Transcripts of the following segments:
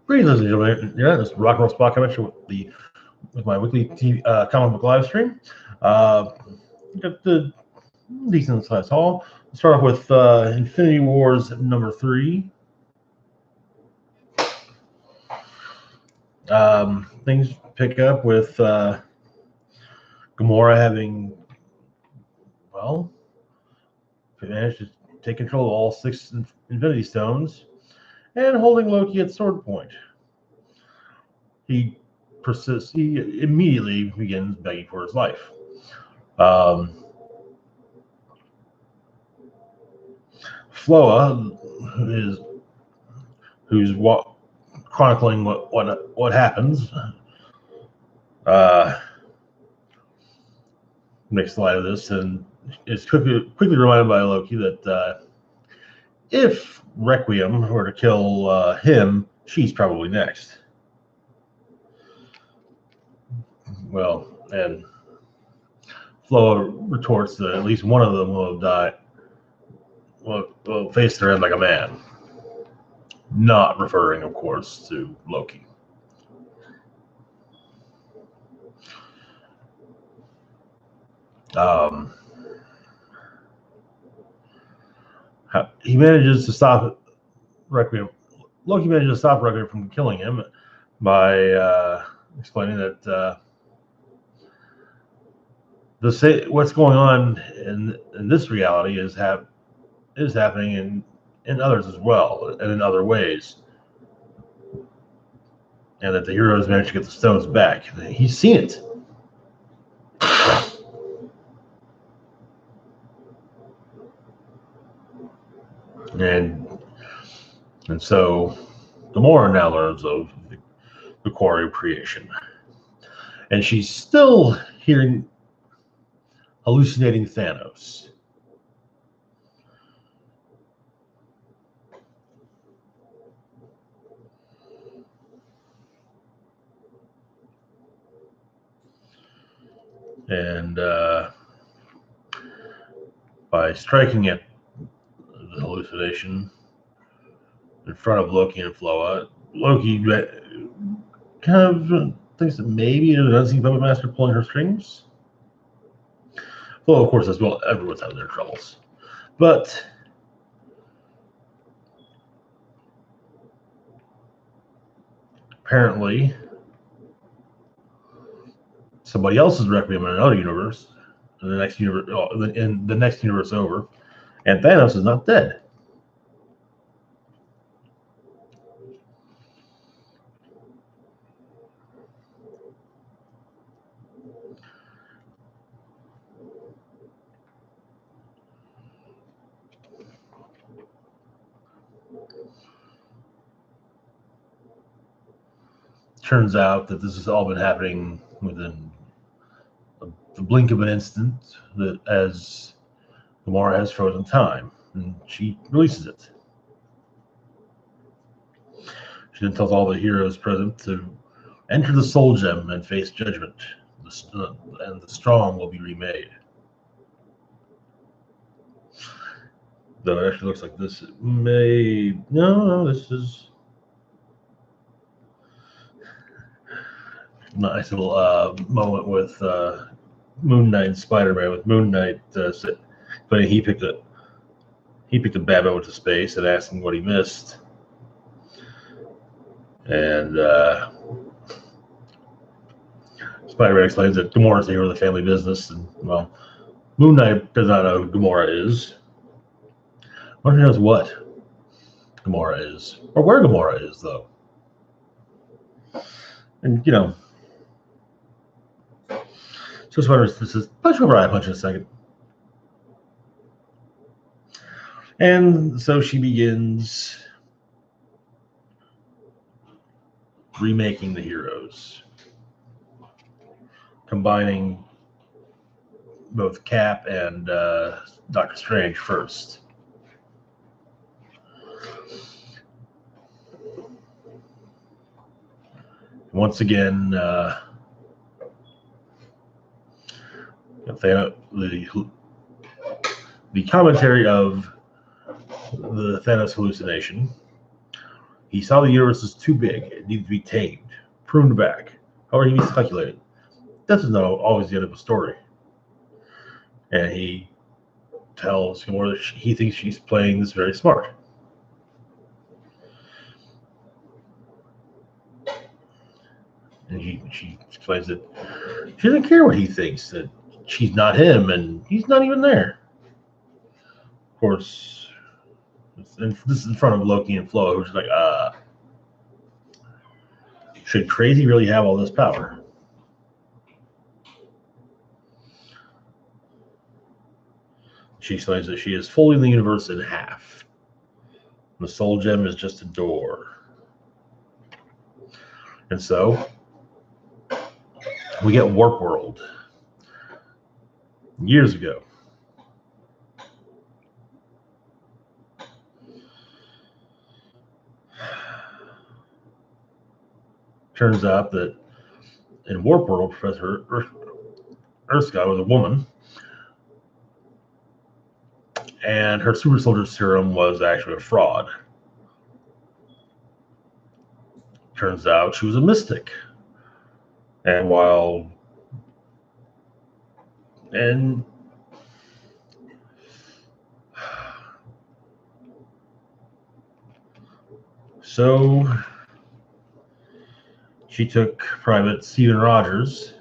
Greetings, ladies and gentlemen. Yeah, this is Rock and Roll Spot Convention with my weekly TV, comic book live stream. Got the decent sized haul. Let's start off with Infinity Wars number 3. Things pick up with Gamora having, well, managed to take control of all 6 Infinity Stones and holding Loki at sword point. He persists. He immediately begins begging for his life. Floa, who's chronicling what happens, makes light of this and is quickly reminded by Loki that if Requiem were to kill him, she's probably next. Well, and Floa retorts that at least one of them will have died. Will face their end like a man. Not referring, of course, to Loki. He manages to stop Requiem. Loki manages to stop Requiem from killing him by explaining that what's going on in this reality is happening in others as well, and in other ways, and that the heroes managed to get the stones back. He's seen it. And so Gamora now learns of the quarry creation, and she's still hearing hallucinating Thanos. And by striking at the hallucination in front of Loki and Floa, Loki kind of thinks that maybe it is an unseen puppet master pulling her strings. Floa, of course, as well, everyone's having their troubles. But apparently somebody else's Requiem in another universe, in the next universe over, and Thanos is not dead. Turns out that this has all been happening within the blink of an instant, that as Gamora has frozen time, and she releases it. She then tells all the heroes present to enter the Soul Gem and face judgment, and the strong will be remade. Though it actually looks like this this is a nice little moment with Moon Knight and Spider-Man, with Moon Knight but he picked a Babbo into space and asked him what he missed. And Spider-Man explains that Gamora is the hero of the family business, and well, Moon Knight does not know who Gamora is. Wonder knows what Gamora is, or where Gamora is, though. And just wonder if this is punch over eye punch in a second. And so she begins remaking the heroes, combining both Cap and Doctor Strange first. Once again, the commentary of the Thanos hallucination. He saw the universe as too big. It needed to be tamed, pruned back. However, he speculated. This is not always the end of a story. And he tells Gamora that he thinks she's playing this very smart. And she explains that she doesn't care what he thinks, that she's not him and he's not even there. Of course, this is in front of Loki and Flo, who's like, should Crazy really have all this power? She explains that she is folding the universe in half. The soul gem is just a door. And so, we get Warp World. Years ago. Turns out that in Warp World, Professor Erskine was a woman, and her super soldier serum was actually a fraud. Turns out she was a mystic. And so she took Private Stephen Rogers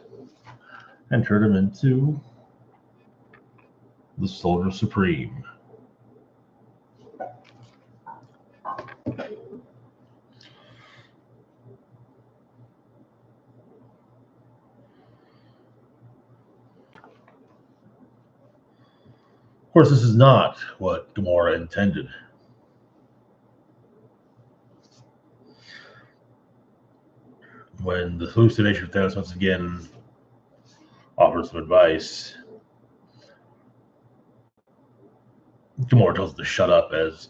and turned him into the Soldier Supreme. Of course, this is not what Gamora intended. When the hallucination of Thanos once again offers some advice, Gamora tells him to shut up, as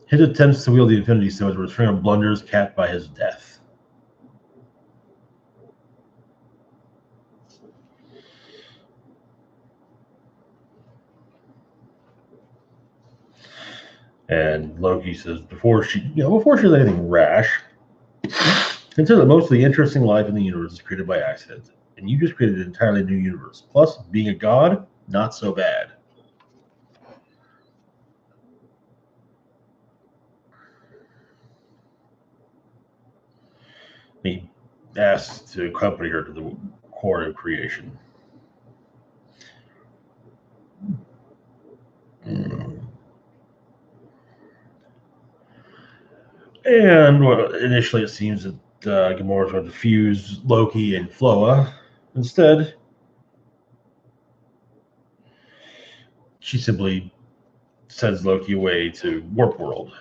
his attempts to wield the Infinity Stones were a string of blunders capped by his death. And Loki says, before she does anything rash, consider that most of the interesting life in the universe is created by accident, and you just created an entirely new universe. Plus, being a god, not so bad. He asks to accompany her to the core of creation. And initially it seems that Gamora is going to fuse Loki and Floa. Instead, she simply sends Loki away to Warp World.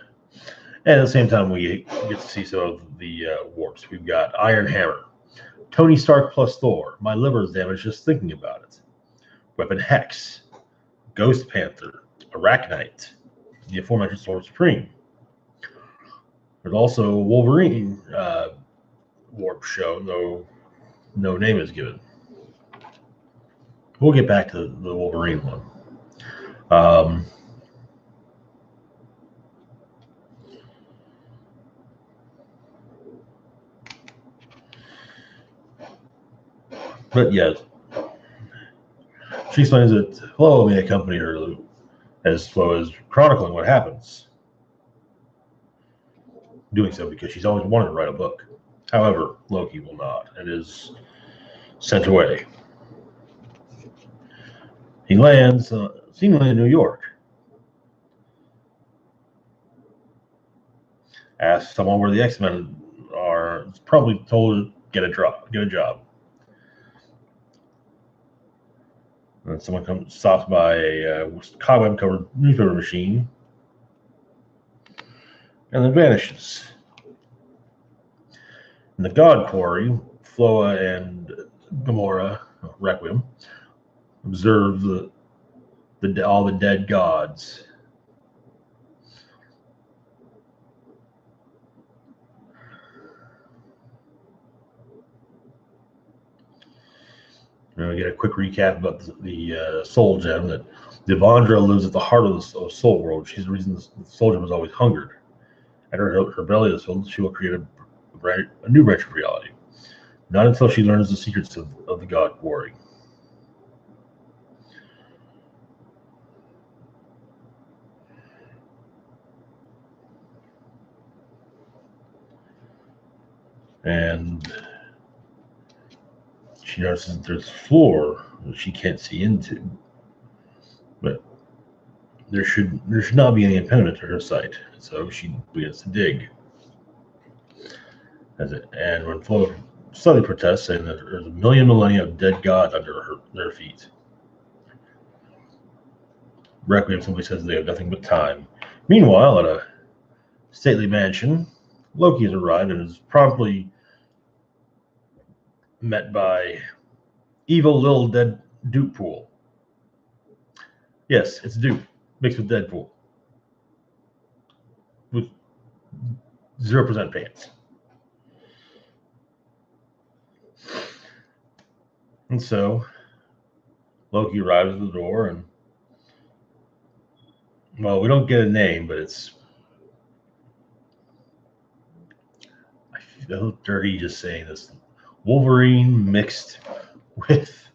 And at the same time, we get to see some of the warps. We've got Iron Hammer, Tony Stark plus Thor. My liver is damaged just thinking about it. Weapon Hex, Ghost Panther, Arachnite, the aforementioned Sword Supreme. There's also Wolverine warp show, no name is given. We'll get back to the Wolverine one. But yes, she explains that Flo may accompany her as Flo is chronicling what happens. Doing so because she's always wanted to write a book. However, Loki will not and is sent away. He lands seemingly in New York. Asks someone where the X-Men are. It's probably told to get a job. And someone stops by a cobweb-covered newspaper machine and then vanishes. In the God Quarry, Floa and Gamora, Requiem, observe all the dead gods. And we get a quick recap about the Soul Gem, that Devondra lives at the heart of the Soul World. She's the reason the Soul Gem was always hungered. and her belly is filled, she will create a new branch of reality. Not until she learns the secrets of the god quarry. And she notices that there's a floor that she can't see into. But there should not be any impediment to her sight. So she begins to dig. And when Fuller slightly protests, saying that there's a million millennia of dead gods under their feet. Requiem simply says they have nothing but time. Meanwhile, at a stately mansion, Loki has arrived and is promptly met by evil little dead Dupepool. Yes, it's Dupe mixed with Deadpool with 0% pants. And so Loki arrives at the door, and well, we don't get a name, but I feel dirty just saying this. Wolverine mixed with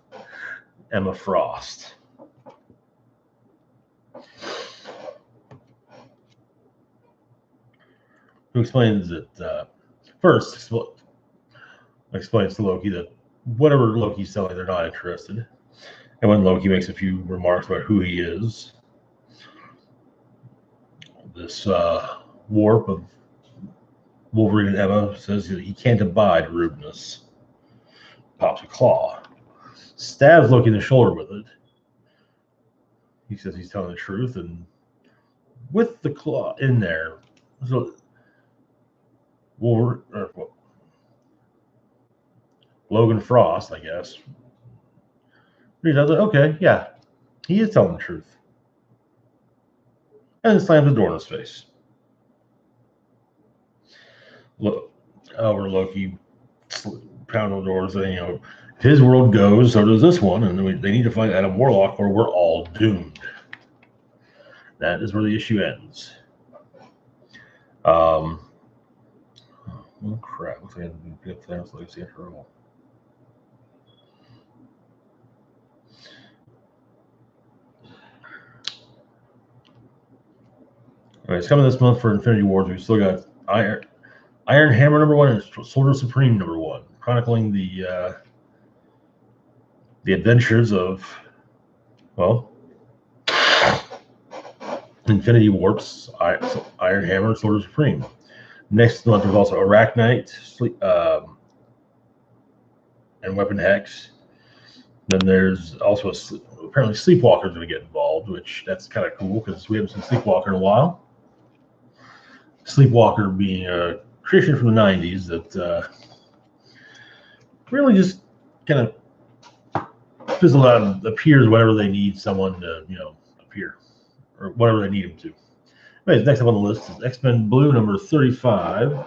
Emma Frost. Who explains that first explains to Loki that whatever Loki's selling, they're not interested. And when Loki makes a few remarks about who he is, this warp of Wolverine and Emma says that he can't abide rudeness. Pops a claw, stabs Loki in the shoulder with it. He says he's telling the truth, and with the claw in there, so Logan Frost, I guess. He's like, okay, yeah, he is telling the truth. And then slams the door in his face. Over Loki pound on the door saying, if his world goes, so does this one, and they need to find Adam Warlock, or we're all doomed. That is where the issue ends. Oh crap! Looks like I have to get there. So let's see after all. All right, it's coming this month for Infinity Wars. We've still got Iron Hammer #1 and Soldier Supreme #1, chronicling the adventures of, well, Infinity Warp's Iron Hammer and Soldier Supreme. Next month, there's also Arachnite and Weapon Hex. Then there's also apparently Sleepwalker's going to get involved, which that's kind of cool because we haven't seen Sleepwalker in a while. Sleepwalker being a creation from the 90s that really just kind of fizzled out and appears whenever they need someone to, appear, or whatever they need him to. Anyways, next up on the list is X-Men Blue #35,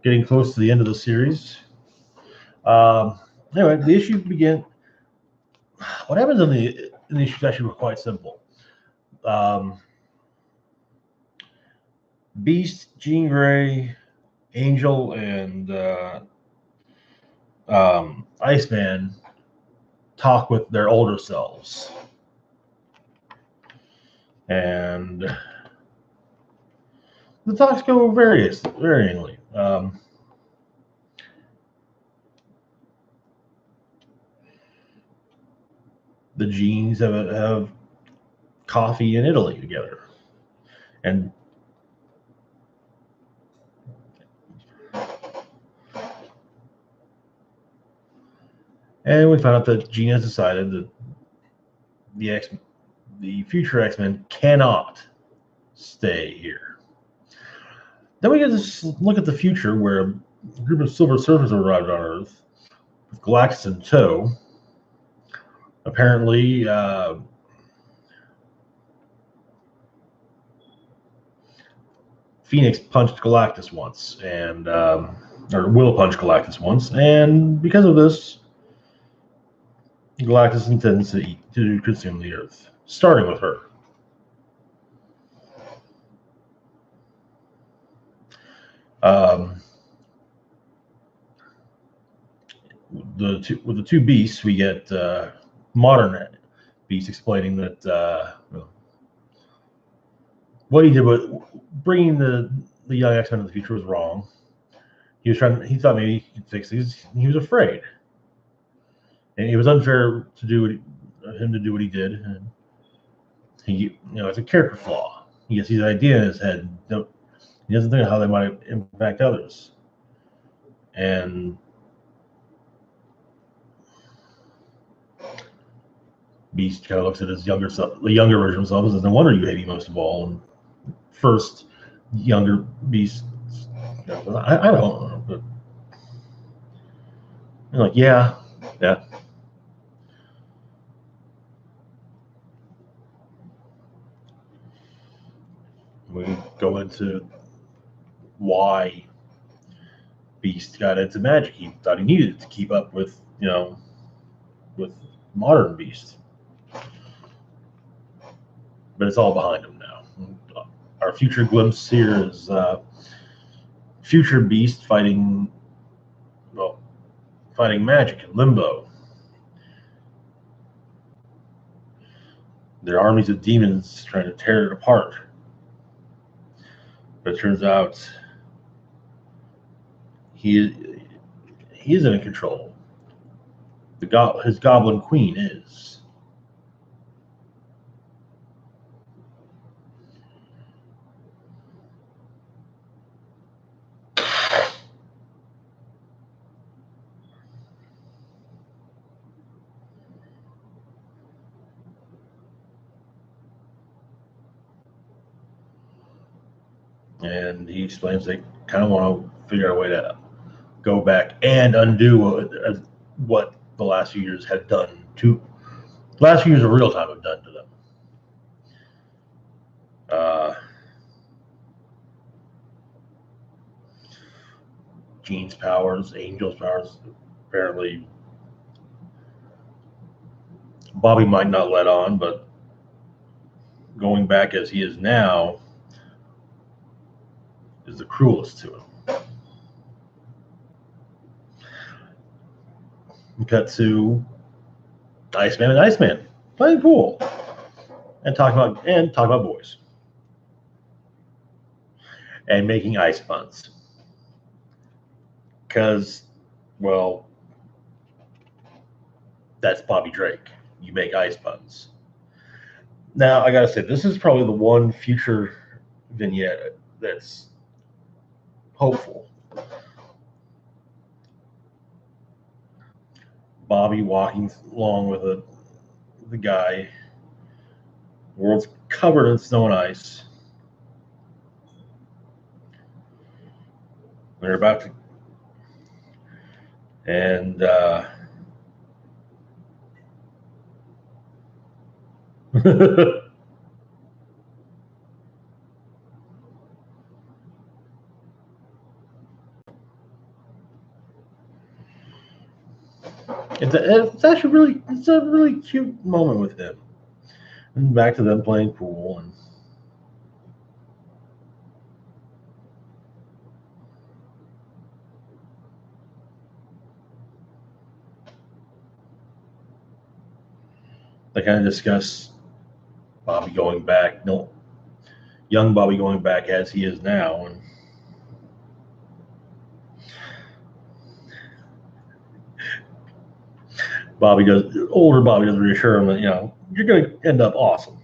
getting close to the end of the series. Anyway, the issue begins. What happens in the issue is actually quite simple. Beast, Jean Grey, Angel, and Iceman talk with their older selves. And the talks go varyingly. The Jeans have coffee in Italy together. And we found out that Jean has decided that the future X-Men cannot stay here. Then we get to look at the future where a group of Silver Surfers have arrived on Earth with Galactus in tow. Apparently, Phoenix punched Galactus once, and or will punch Galactus once, and because of this, Galactus intends to consume the Earth, starting with her. With the two beasts, we get modern beast explaining that what he did with bringing the young X-Men in the future was wrong. He thought maybe he could fix these. He was afraid, and it was unfair to do him to do what he did. And he, it's a character flaw. He gets these ideas in his head. He doesn't think of how they might impact others. And Beast kind of looks at his younger self, the younger version of himself, and says, "No wonder you hate me most of all." And first, younger Beast, I don't know, but I'm like, yeah. We go into why Beast got into magic. He thought he needed it to keep up with, with modern Beast. But it's all behind him now. Our future glimpse here is future Beast fighting magic in Limbo. There are armies of demons trying to tear it apart. But it turns out he isn't in control. His Goblin Queen is. And he explains they kind of want to figure out a way to go back and undo what the last few years had done to. Last few years of real time have done to them. Jean's powers, Angel's powers, apparently Bobby might not let on, but going back as he is now is the cruelest to him. We cut to Iceman and Iceman playing pool and talk about boys and making ice puns. Because, well, that's Bobby Drake. You make ice puns. Now, I gotta say, this is probably the one future vignette that's hopeful. Bobby walking along with the guy. The world's covered in snow and ice. They're about to, and it's actually it's a really cute moment with him. And back to them playing pool, and they kind of discuss Bobby going back, young Bobby going back as he is now, and older Bobby does reassure him that, you're going to end up awesome.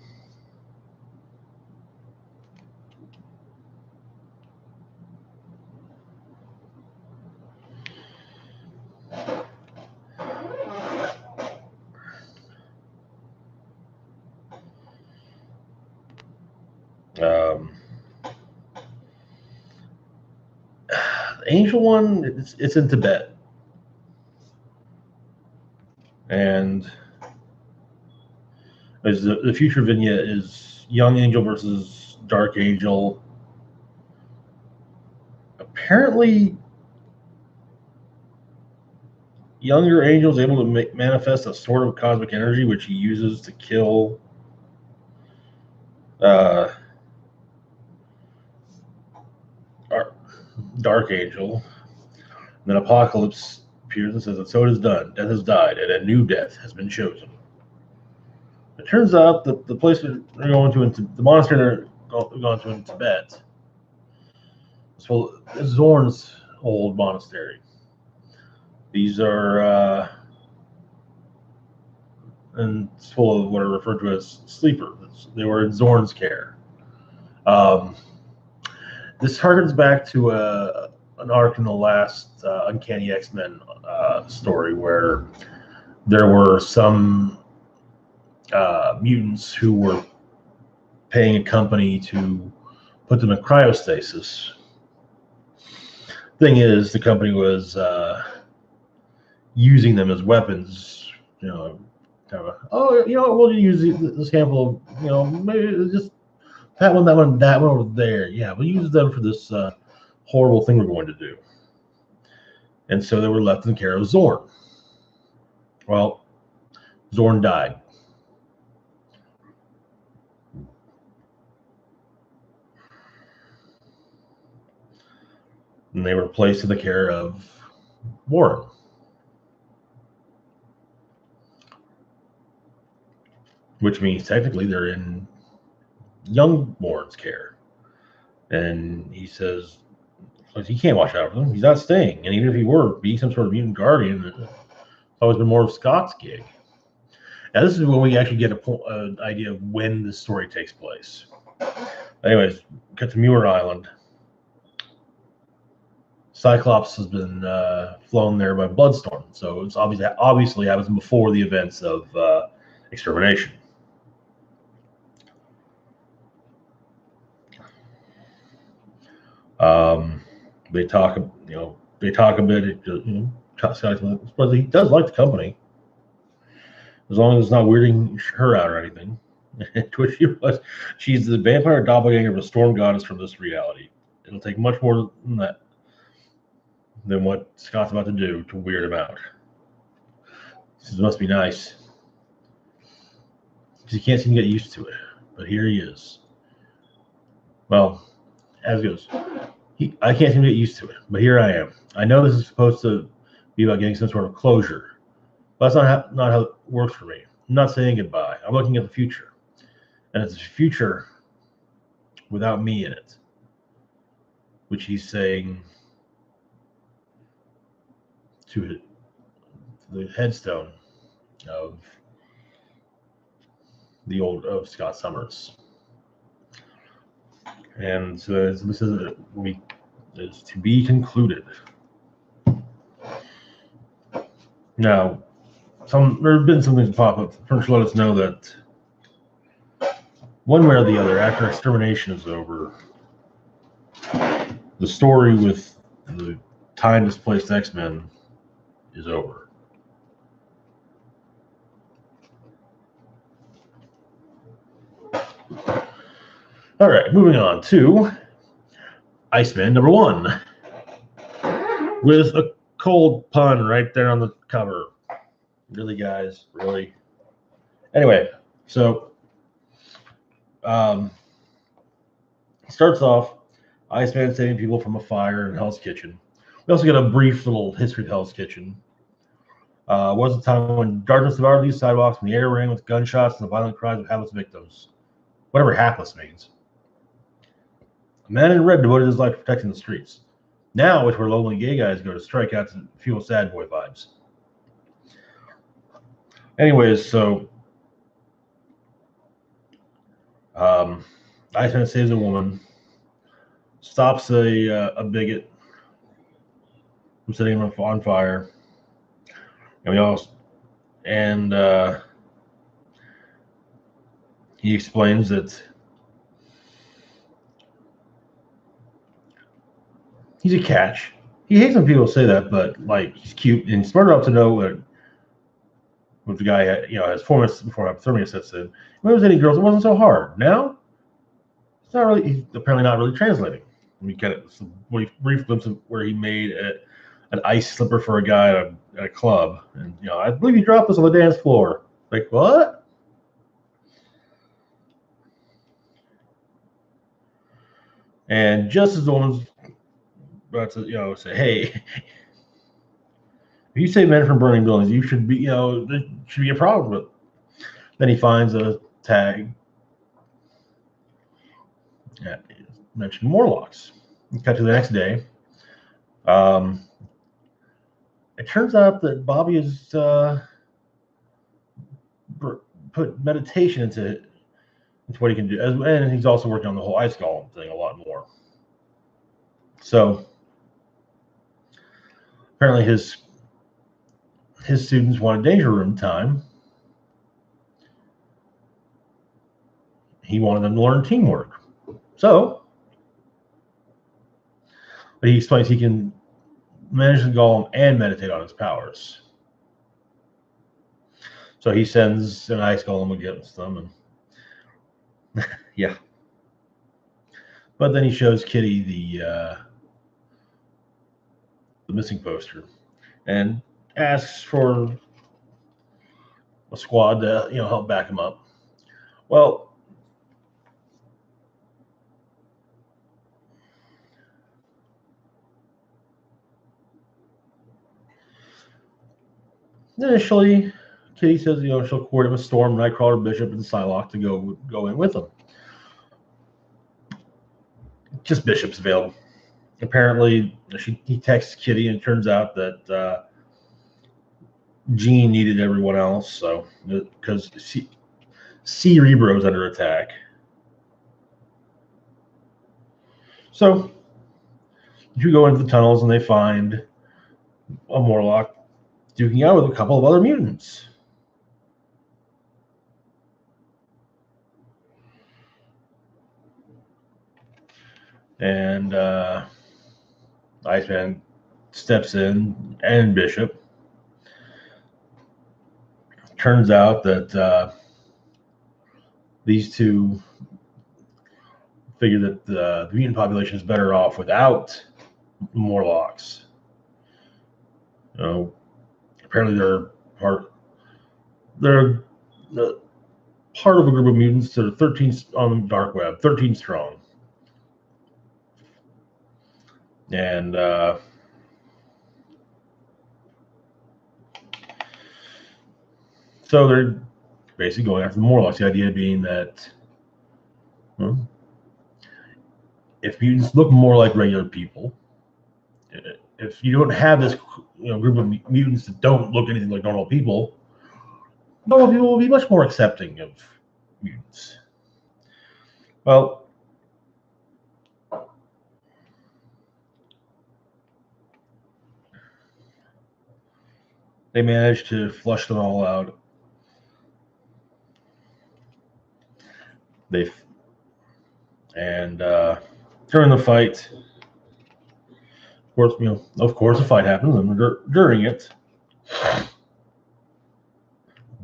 The Angel one, it's in Tibet. And the future vignette is Young Angel versus Dark Angel. Apparently, younger Angel is able to manifest a sort of cosmic energy, which he uses to kill Dark Angel. And then Apocalypse appears and says that so it is done. Death has died, and a new death has been chosen. It turns out that the place they're going to, the monastery they're going to in Tibet, is Zorn's old monastery. These are, and it's full of what are referred to as sleepers. They were in Zorn's care. This harkens back to an arc in the last Uncanny X-Men story where there were some mutants who were paying a company to put them in cryostasis. Thing is, the company was using them as weapons. Kind of we'll use this handful of, maybe just that one over there. Yeah, we'll use them for this horrible thing we're going to do. And so they were left in care of Zorn. Well, Zorn died. And they were placed in the care of Warren. Which means technically they're in young Warren's care. And he says, he can't watch out for them. He's not staying. And even if he were, being some sort of mutant guardian, it's always been more of Scott's gig. Now, this is when we actually get an idea of when this story takes place. Anyways, cut to Muir Island. Cyclops has been flown there by Bloodstorm, so it's obviously happens before the events of Extermination. They talk a bit. But he does like the company, as long as it's not weirding her out or anything. She's the vampire doppelganger of a storm goddess from this reality. It'll take much more than what Scott's about to do to weird him out. He says it must be nice. Because he can't seem to get used to it. But here he is. Well, as it goes, I can't seem to get used to it, but here I am. I know this is supposed to be about getting some sort of closure, but that's not how it works for me. I'm not saying goodbye. I'm looking at the future, and it's a future without me in it, which he's saying to the headstone of Scott Summers. And so this is to be concluded. Now, there have been some things pop up. First, let us know that one way or the other, after Extermination is over, the story with the time-displaced X-Men is over. All right, moving on to Iceman #1 with a cold pun right there on the cover. Really, guys? Really? Anyway, so starts off Iceman saving people from a fire in Hell's Kitchen. We also get a brief little history of Hell's Kitchen. Was a time when darkness devoured these sidewalks and the air rang with gunshots and the violent cries of hapless victims. Whatever hapless means. A man in red devoted his life to protecting the streets. Now it's where lonely gay guys go to strike out to fuel sad boy vibes. Anyways, so Iceman saves a woman, stops a bigot from setting him on fire, and he explains that he's a catch. He hates when people say that, but he's cute and smart enough to know that with the guy, as 4 minutes before hypothermia sets in, when it was any girls, it wasn't so hard. Now, it's not really. He's apparently not really translating. We get it. Some brief glimpse of where he made an ice slipper for a guy at a club, and I believe he dropped this on the dance floor. Like what? And just as the woman's about to say, hey, if you save men from burning buildings, you should be there should be a problem with it. Then he finds a tag that mentioned Morlocks. Cut to the next day. It turns out that Bobby has put meditation into what he can do, and he's also working on the whole ice golem thing a lot more. So apparently his students wanted danger room time. He wanted them to learn teamwork. So, but he explains he can manage the golem and meditate on his powers. So he sends an ice golem against them, and yeah. But then he shows Kitty the missing poster, and asks for a squad to help back him up. Well, initially, Kitty says she'll coordinate with Storm, Nightcrawler, Bishop, and Psylocke to go in with them. Just Bishop's available. Apparently, he texts Kitty, and it turns out that Jean needed everyone else, so because Cerebro's under attack. So you go into the tunnels, and they find a Morlock duking out with a couple of other mutants. And Iceman steps in, and Bishop. Turns out that these two figure that the mutant population is better off without Morlocks. Apparently they're part of a group of mutants that are 13 on the dark web, 13 strong. And so they're basically going after the Morlocks. The idea being that if mutants look more like regular people, if you don't have this group of mutants that don't look anything like normal people will be much more accepting of mutants. Well, they managed to flush them all out. During the fight, of course, a fight happens, and during it,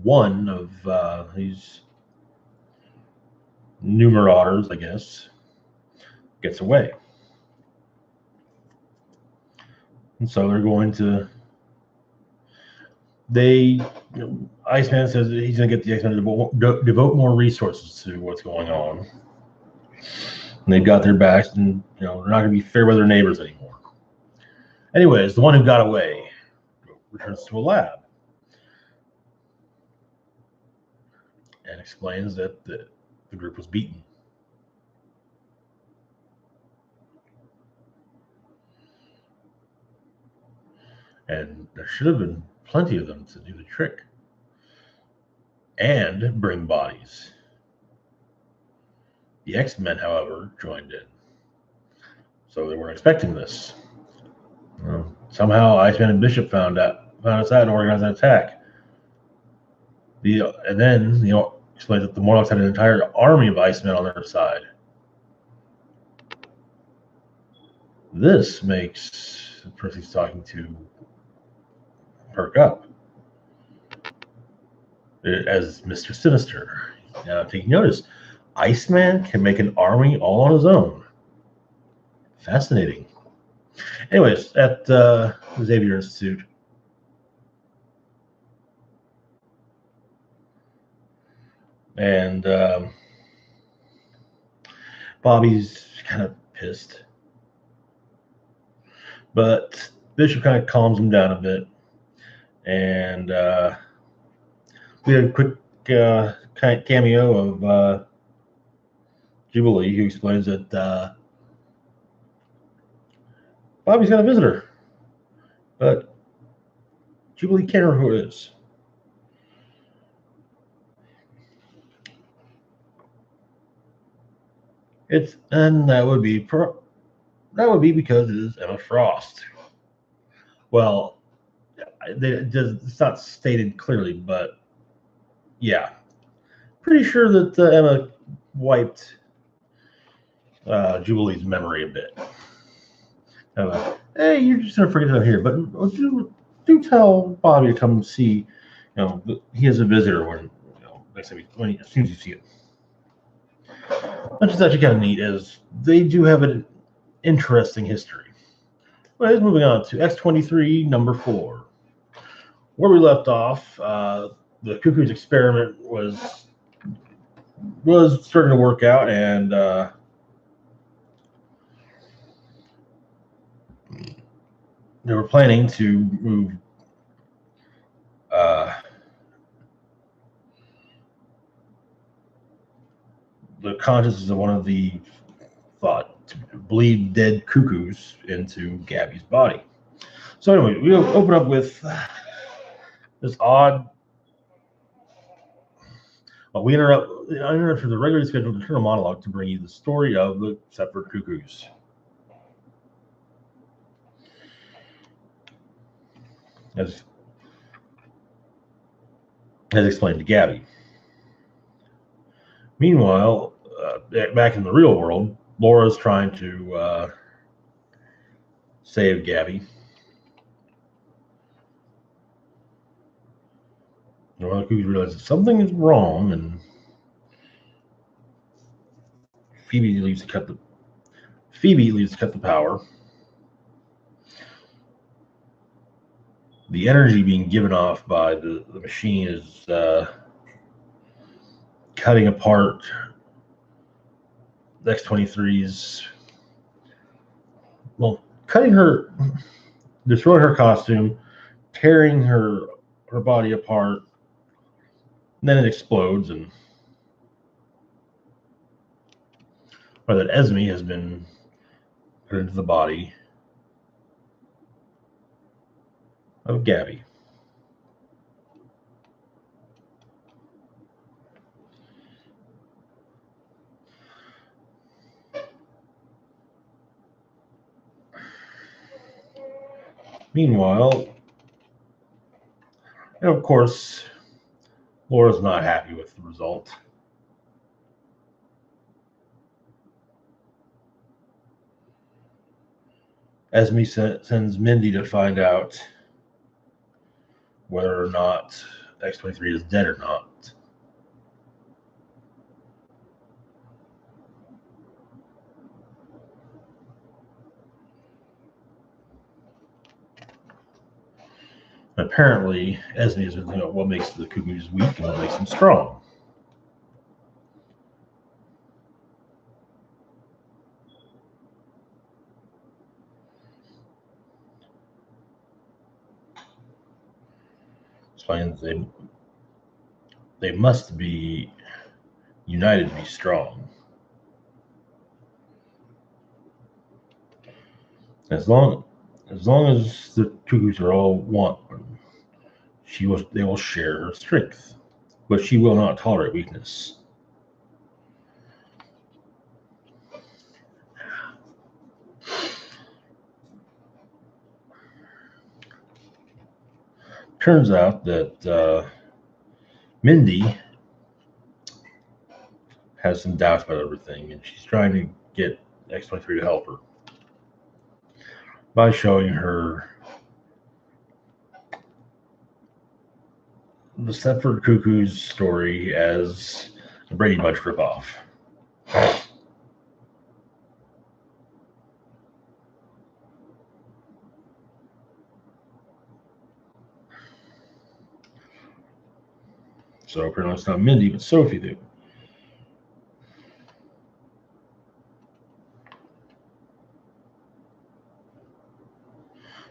one of these new marauders, I guess, gets away, and so they're going to. Iceman says that he's going to get the X-Men to devote more resources to what's going on. And they've got their backs, and they're not going to be fair with their neighbors anymore. Anyways, the one who got away returns to a lab and explains that the group was beaten. And there should have been plenty of them to do the trick and bring bodies. The X-Men, however, joined in. So they weren't expecting this. Somehow Iceman and Bishop found us out and organized an attack. And then, explains that the Morlocks had an entire army of Icemen on their side. This makes the person he's talking to perk up as Mr. Sinister. Now, taking notice, Iceman can make an army all on his own. Fascinating. Anyways, at the Xavier Institute, and Bobby's kind of pissed. But Bishop kind of calms him down a bit, and we had a quick kind of cameo of Jubilee, who explains that Bobby's got a visitor, but Jubilee can't remember who it is. That would be because it is Emma Frost. Well, it's not stated clearly, but yeah, pretty sure that Emma wiped Jubilee's memory a bit. Hey, you're just gonna forget I'm here, but do tell Bobby to come see. He has a visitor when next time as soon as you see him. Which is actually kind of neat, as they do have an interesting history. Anyways, moving on to X-23 number 4. Where we left off, the Cuckoo's experiment was starting to work out, and they were planning to move the consciousness of one of the thought to believe dead cuckoos into Gabby's body. So anyway, we open up with this odd. We interrupted the regularly scheduled internal monologue to bring you the story of the Stepford Cuckoos. As explained to Gabby. Meanwhile, back in the real world, Laura's trying to save Gabby. One of the Cuckoos realizes something is wrong, and Phoebe leaves to cut the power. The energy being given off by the machine is cutting apart the X-23's, destroying her costume, tearing her body apart, and then it explodes, and that Esme has been put into the body of Gabby. Meanwhile, and of course, Laura's not happy with the result. Esme sends Mindy to find out whether or not X-23 is dead or not. Apparently, Esme is thinking about what makes the Cuckoos weak and what makes them strong. Explains they must be united to be strong. As long as the Cuckoos are all one, they will share her strength, but she will not tolerate weakness. Turns out that Mindy has some doubts about everything, and she's trying to get X-23 to help her by showing her the Stepford Cuckoo's story as a Brady Bunch ripoff. So apparently it's not Mindy, but Sophie did.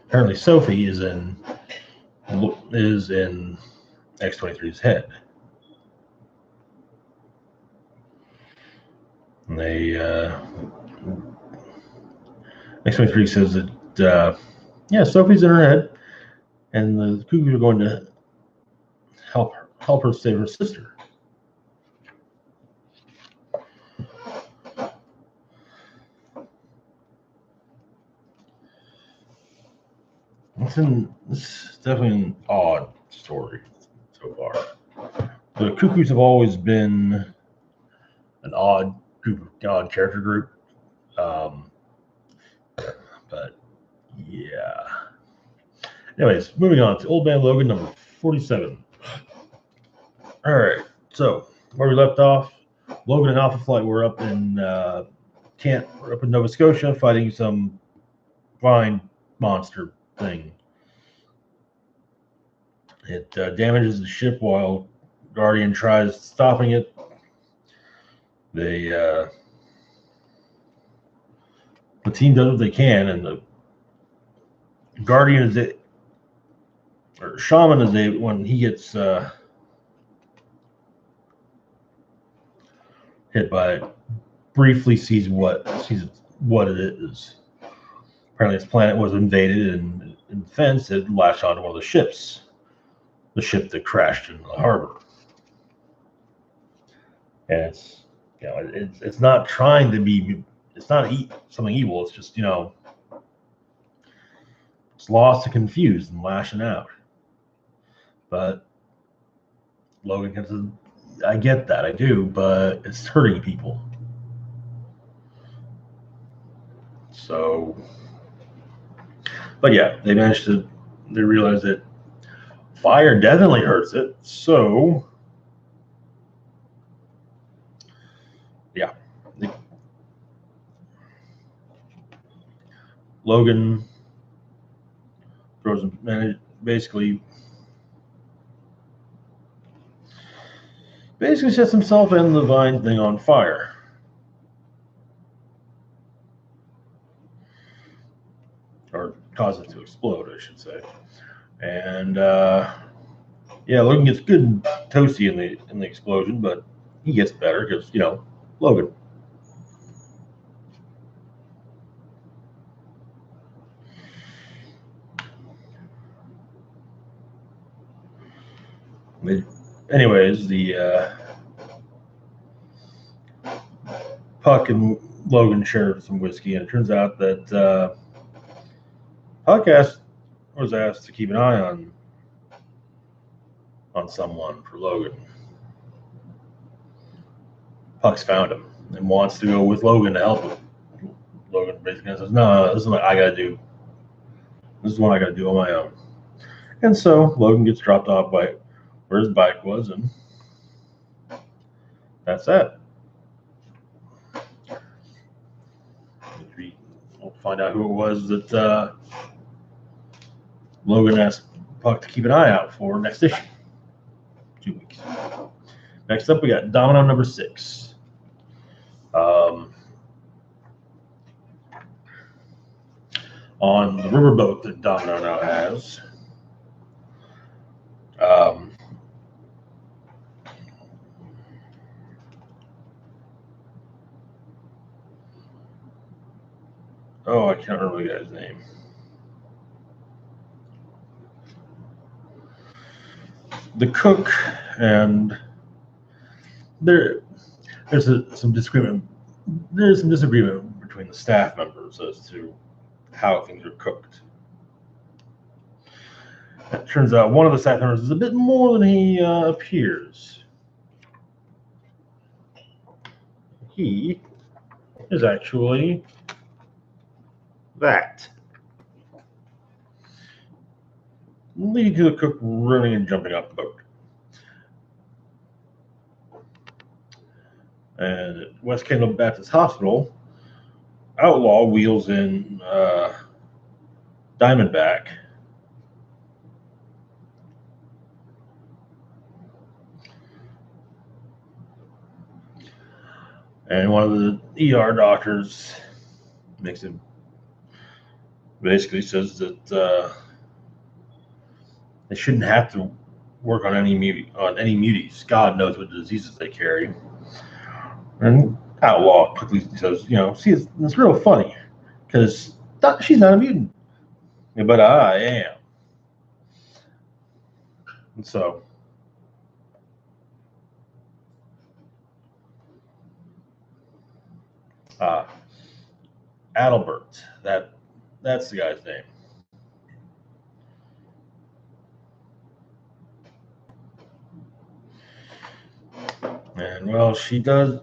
Apparently, Sophie is in X-23's head. And X-23 says that Sophie's in her head, and the Cuckoos are going to help her save her sister. This is definitely an odd story so far. The Cuckoos have always been an odd character group. But yeah. Anyways, moving on to Old Man Logan number 47. All right, so where we left off, Logan and Alpha Flight were up in Nova Scotia fighting some vine monster thing. It damages the ship while Guardian tries stopping it. The team does what they can, and the Guardian is it, or Shaman is it when he gets hit by it, briefly sees what it is. Apparently, this planet was invaded, and in defense, it latched onto one of the ships, the ship that crashed in the harbor. And it's not trying to be, it's not something evil. It's just it's lost and confused and lashing out. But Logan says, I get that, I do, but it's hurting people. So, but yeah, they realize that fire definitely hurts it. So, yeah. Logan basically sets himself and the vine thing on fire. Or cause it to explode, I should say. And Logan gets good and toasty in the explosion, but he gets better because Logan. Anyways, the Puck and Logan share some whiskey, and it turns out that Puck was asked to keep an eye on someone for Logan. Puck's found him and wants to go with Logan to help him. Logan basically says, "No, this is what I got to do. This is what I got to do on my own." And so Logan gets dropped off by where his bike was, and that's that. We'll find out who it was that Logan asked Puck to keep an eye out for next issue. 2 weeks. Next up, we got Domino number 6. On the riverboat that Domino now has. I can't remember the guy's name. The cook, and there's some disagreement. There's some disagreement between the staff members as to how things are cooked. It turns out one of the staff members is a bit more than he appears. He is actually that. Leading to the cook running and jumping off the boat. And at West Kendall Baptist Hospital, Outlaw wheels in Diamondback. And one of the ER doctors makes basically says that they shouldn't have to work on any muties. God knows what diseases they carry. And Outlaw quickly says, see, it's real funny because she's not a mutant, but I am. And so, Adalbert, that's the guy's name. And well, he does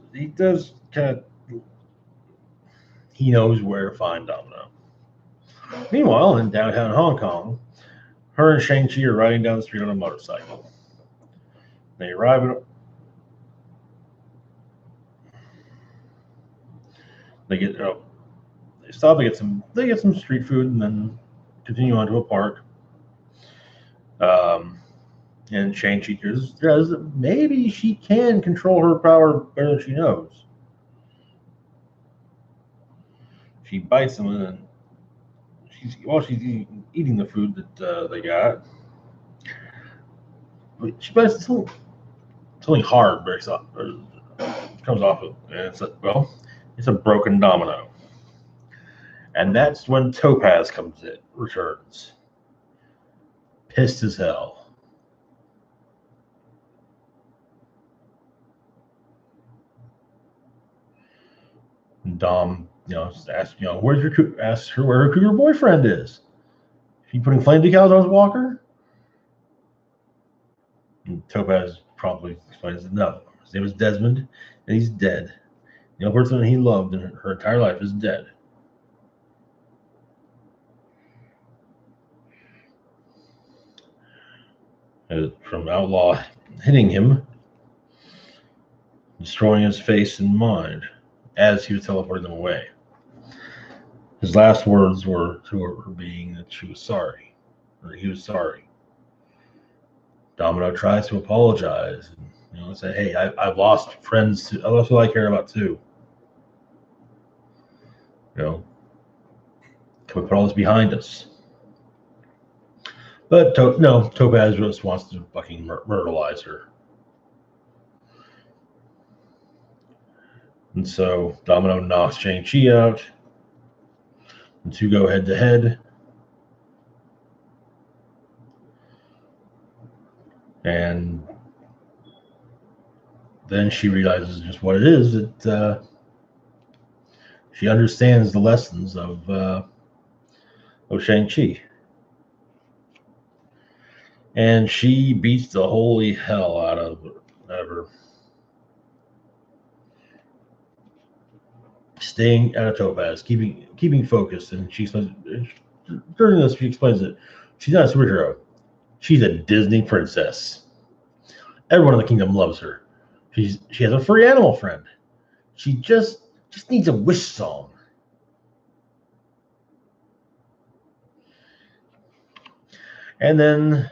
kind of, he knows where to find Domino. Meanwhile, in downtown Hong Kong, her and Shang-Chi are riding down the street on a motorcycle. They arrive at they stop, they get some street food, and then continue on to a park. And Shang-Chi says that maybe she can control her power better than she knows. She bites him, and she's eating the food that they got. But she bites something hard breaks off, or comes off it, and it's a broken domino. And that's when Topaz returns. Pissed as hell. And Dom, asks, asks her where her cougar boyfriend is. She putting flame decals on his walker? And Topaz promptly explains that no. His name is Desmond, and he's dead. The only person he loved in her entire life is dead. From Outlaw hitting him, destroying his face and mind as he was teleporting them away. His last words were to her being that she was sorry, or he was sorry. Domino tries to apologize and say, "Hey, I've lost friends too. I lost who I care about too. Can we put all this behind us?" But Topaz just wants to fucking myrtleize her. And so Domino knocks Shang-Chi out. The two go head to head. And then she realizes just what it is, that she understands the lessons of Shang-Chi. And she beats the holy hell out of her. Staying out of Topaz, keeping focused, and she says during this she explains that she's not a superhero. She's a Disney princess. Everyone in the kingdom loves her. She has a furry animal friend. She just needs a wish song. And then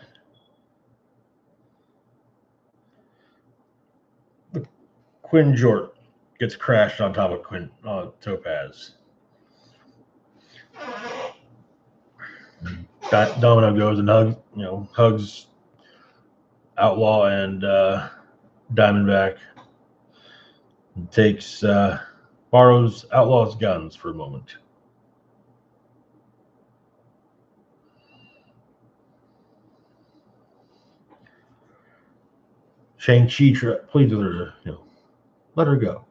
the Quinn Jort gets crashed on top of Topaz. Domino goes and hugs Outlaw and Diamondback, and borrows Outlaw's guns for a moment. Shang-Chi pleads with her to, let her go.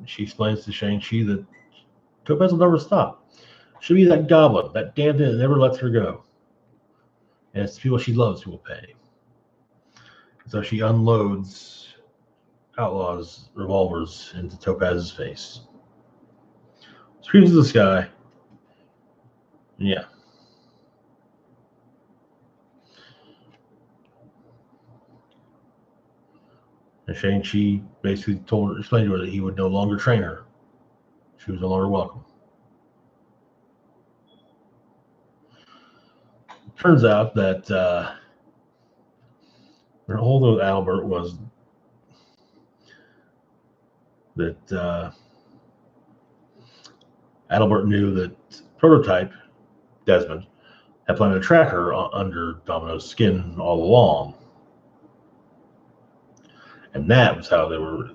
She explains to Shang-Chi that Topaz will never stop. She'll be that goblin, that damn thing that never lets her go. And it's the people she loves who will pay. So she unloads Outlaw's revolvers into Topaz's face. Screams to the sky. Yeah. And Shang-Chi basically explained to her that he would no longer train her. She was no longer welcome. turns out that their hold with Albert was that Adalbert knew that Prototype, Desmond, had planned to track her under Domino's skin all along. And that was how they were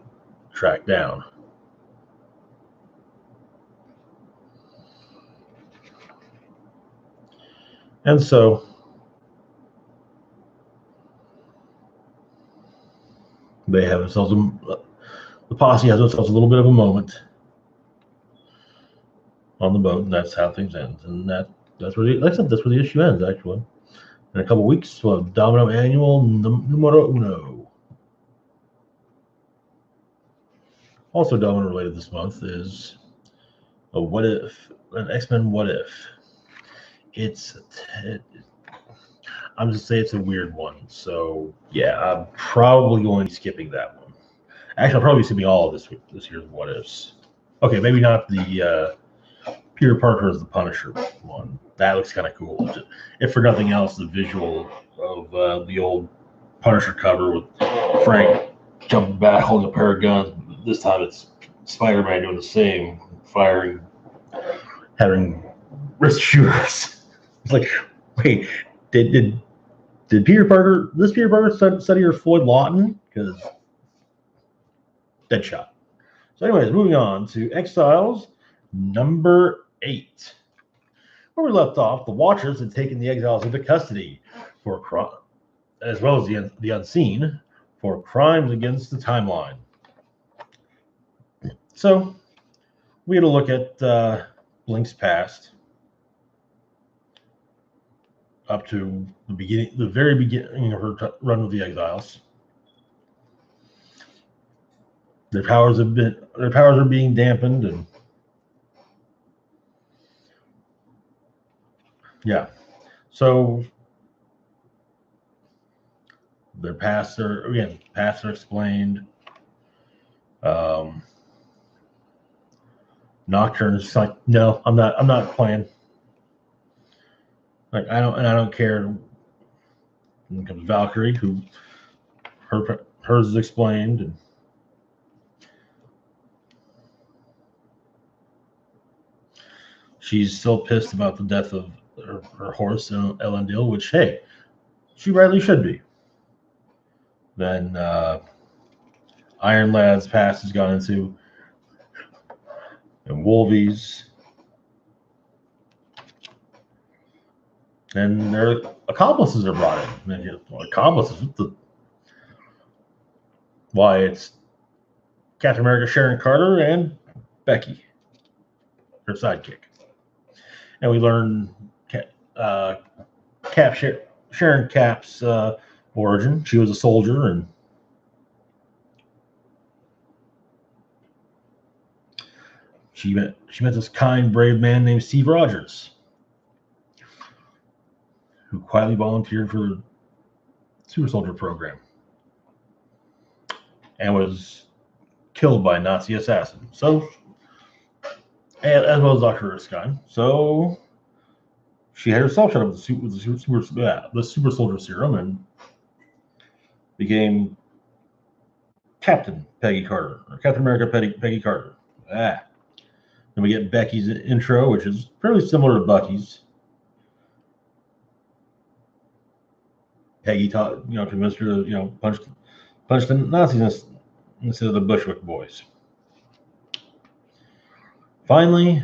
tracked down. And so they have themselves, the posse has themselves a little bit of a moment on the boat, and that's how things end. And that's where the issue ends, actually. In a couple of weeks, we'll have Domino Annual Numero Uno. Also Domino related this month is a What If, an X-Men What If. I'm just saying it's a weird one. So yeah, I'm probably going to be skipping that one. Actually, I'll probably be skipping all of this year's What Ifs. Okay, maybe not the Peter Parker as the Punisher one. That looks kind of cool. If for nothing else, the visual of the old Punisher cover with Frank jumping back, holding a pair of guns. This time it's Spider-Man doing the same, firing, having wrist shooters. It's like, wait, did Peter Parker study your Floyd Lawton? Because Deadshot. So anyways, moving on to Exiles number 8. Where we left off, the Watchers had taken the Exiles into custody for as well as the Unseen for crimes against the timeline. So we had a look at Blink's past up to the very beginning of her run with the Exiles. Their powers are being dampened, and yeah. So their pasts are explained. Nocturne's like, no, I'm not playing. Like I don't care. Then comes Valkyrie, who hers is explained, and she's still pissed about the death of her horse, Elendil, which, hey, she rightly should be. Then Iron Lad's past has gone into, and Wolvie's. And their accomplices are brought in. And accomplices, why it's Captain America, Sharon Carter, and Becky, her sidekick. And we learn Sharon Cap's origin. She was a soldier, and she met this kind, brave man named Steve Rogers, who quietly volunteered for the Super Soldier program and was killed by a Nazi assassin. So, as well as Dr. Erskine. So she had herself shot up with the Super Soldier Serum and became Captain Peggy Carter, or Captain America Peggy Carter. Then we get Becky's intro, which is fairly similar to Bucky's. Peggy convinced her to, punch the Nazis instead of the Bushwick boys. Finally,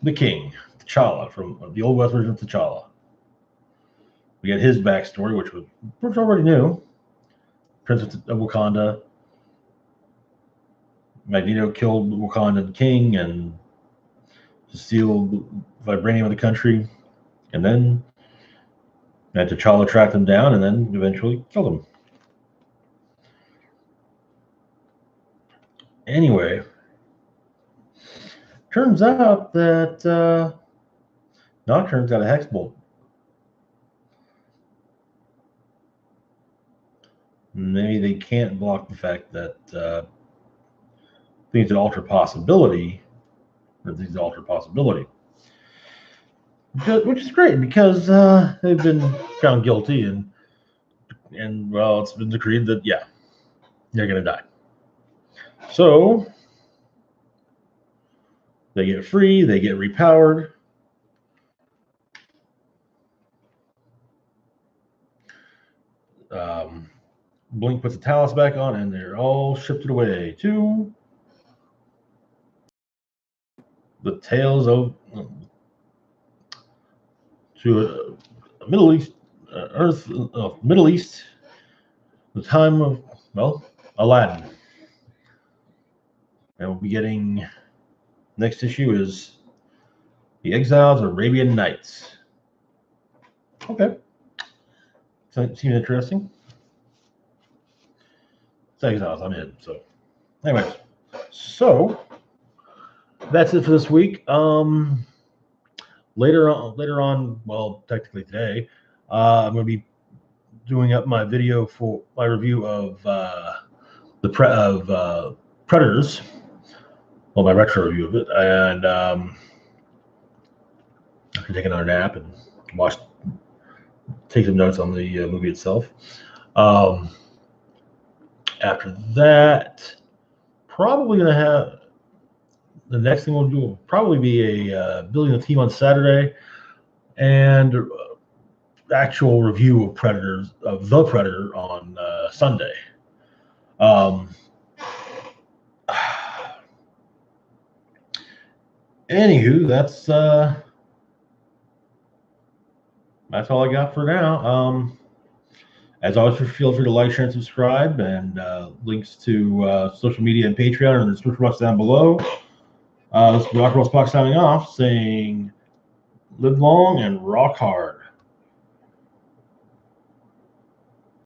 the King, T'Challa, from the Old West version of T'Challa. We get his backstory, which already knew. Prince of Wakanda. Magneto killed Wakandan king and to steal the vibranium of the country, and then T'Challa tracked him down and then eventually killed him. Anyway, turns out that Nocturne's got a hex bolt. Maybe they can't block the fact that things that alter possibility, or things that alter possibility. which is great because they've been found guilty and well, it's been decreed that yeah, they're gonna die. So they get free, they get repowered. Blink puts the Talos back on, and they're all shifted away to the tales of to Middle East, Earth, Middle East, the time of well, Aladdin, and we'll be getting next issue is the Exiles of Arabian Nights. Okay, seems interesting. It's Exiles, I'm in. So, anyways, so that's it for this week. Later on, well, technically today, I'm going to be doing up my video for my review of Predators. Well, my retro review of it, and I can take another nap and take some notes on the movie itself. After that, probably going to have the next thing we'll do will probably be a building a team on Saturday and actual review of the Predator on Sunday. Anywho, that's all I got for now. As always, feel free to like, share, and subscribe, and links to social media and Patreon are in the description box down below. This is Rock Roll Spock signing off, saying live long and rock hard.